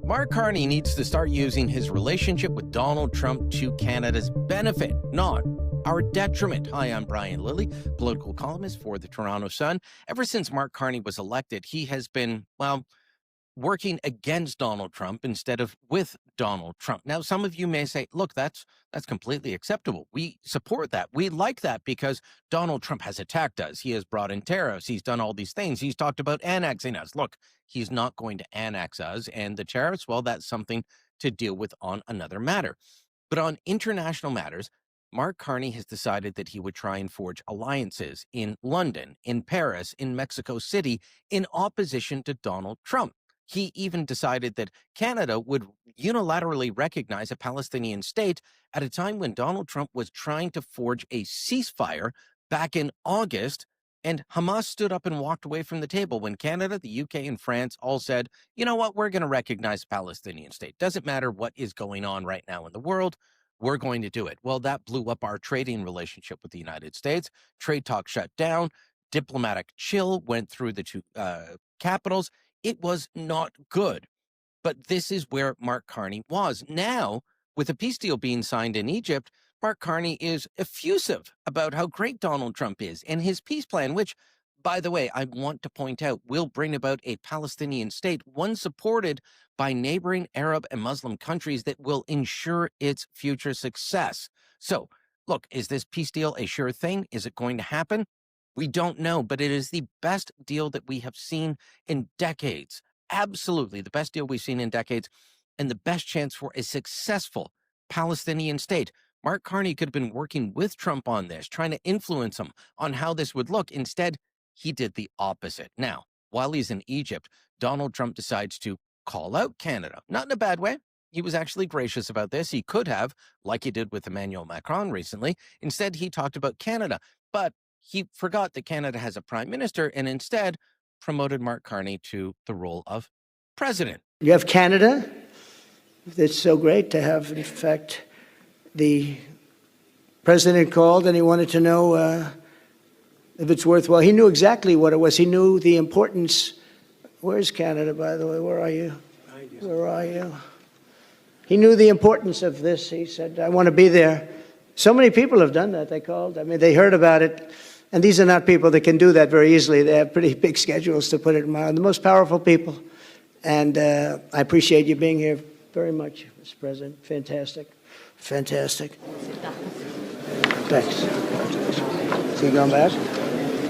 Mark Carney needs to start using his relationship with Donald Trump to Canada's benefit, not our detriment. Hi, I'm Brian Lilley, political columnist for the Toronto Sun. Ever since Mark Carney was elected, he has been, working against Donald Trump instead of with Donald Trump. Now, some of you may say, look, that's completely acceptable. We support that. We like that because Donald Trump has attacked us. He has brought in tariffs. He's done all these things. He's talked about annexing us. Look, he's not going to annex us. And the tariffs, well, that's something to deal with on another matter. But on international matters, Mark Carney has decided that he would try and forge alliances in London, in Paris, in Mexico City, in opposition to Donald Trump. He even decided that Canada would unilaterally recognize a Palestinian state at a time when Donald Trump was trying to forge a ceasefire back in August, and Hamas stood up and walked away from the table when Canada, the UK, and France all said, you know what, we're going to recognize a Palestinian state. Doesn't matter what is going on right now in the world, we're going to do it. Well, that blew up our trading relationship with the United States. Trade talks shut down. Diplomatic chill went through the two capitals. It was not good. But this is where Mark Carney was. Now, with a peace deal being signed in Egypt, Mark Carney is effusive about how great Donald Trump is and his peace plan, which, by the way, I want to point out, will bring about a Palestinian state, one supported by neighboring Arab and Muslim countries that will ensure its future success. So, look, is this peace deal a sure thing? Is it going to happen? We don't know, but it is the best deal that we have seen in decades. Absolutely the best deal we've seen in decades, and the best chance for a successful Palestinian state. Mark Carney could have been working with Trump on this, trying to influence him on how this would look. Instead, he did the opposite. Now, while he's in Egypt, Donald Trump decides to call out Canada. Not in a bad way. He was actually gracious about this. He could have, like he did with Emmanuel Macron recently. Instead, he talked about Canada. But he forgot that Canada has a prime minister and instead promoted Mark Carney to the role of president. You have Canada. It's so great to have, in fact, the president called and he wanted to know if it's worthwhile. He knew exactly what it was. He knew the importance. Where's Canada, by the way? Where are you? Where are you? He knew the importance of this. He said, I want to be there. So many people have done that. They called. I mean, they heard about it. And these are not people that can do that very easily. They have pretty big schedules, to put it mildly. The most powerful people. And I appreciate you being here very much, Mr. President. Fantastic. Fantastic. Thanks. So you going back?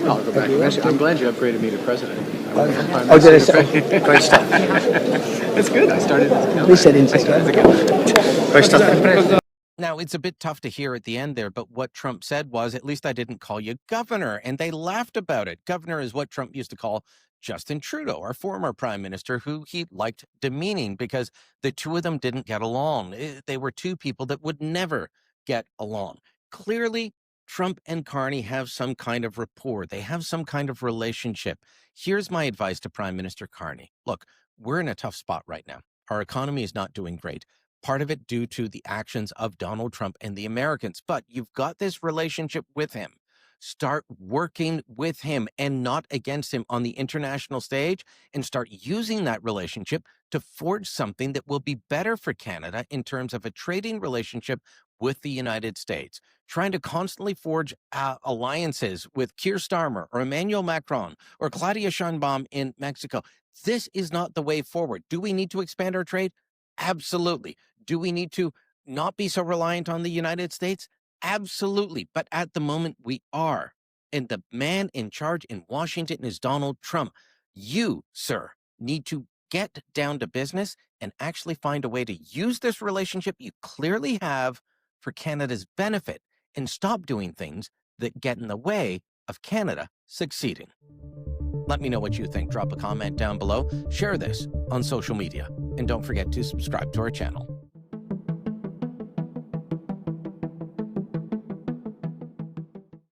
I'll go back. I'm glad you upgraded me to president. Oh, did I say? Great stuff. That's good. I started as At least I didn't say that. Great stuff. Now, it's a bit tough to hear at the end there, but what Trump said was, at least I didn't call you governor, and they laughed about it. Governor is what Trump used to call Justin Trudeau, our former prime minister, who he liked demeaning because the two of them didn't get along. They were two people that would never get along. Clearly, Trump and Carney have some kind of rapport. They have some kind of relationship. Here's my advice to Prime Minister Carney. Look, we're in a tough spot right now. Our economy is not doing great. Part of it due to the actions of Donald Trump and the Americans. But you've got this relationship with him. Start working with him and not against him on the international stage, and start using that relationship to forge something that will be better for Canada in terms of a trading relationship with the United States. Trying to constantly forge alliances with Keir Starmer or Emmanuel Macron or Claudia Sheinbaum in Mexico. This is not the way forward. Do we need to expand our trade? Absolutely. Do we need to not be so reliant on the United States? Absolutely. But at the moment, we are. And the man in charge in Washington is Donald Trump. You, sir, need to get down to business and actually find a way to use this relationship you clearly have for Canada's benefit, and stop doing things that get in the way of Canada succeeding. Let me know what you think. Drop a comment down below. Share this on social media. And don't forget to subscribe to our channel.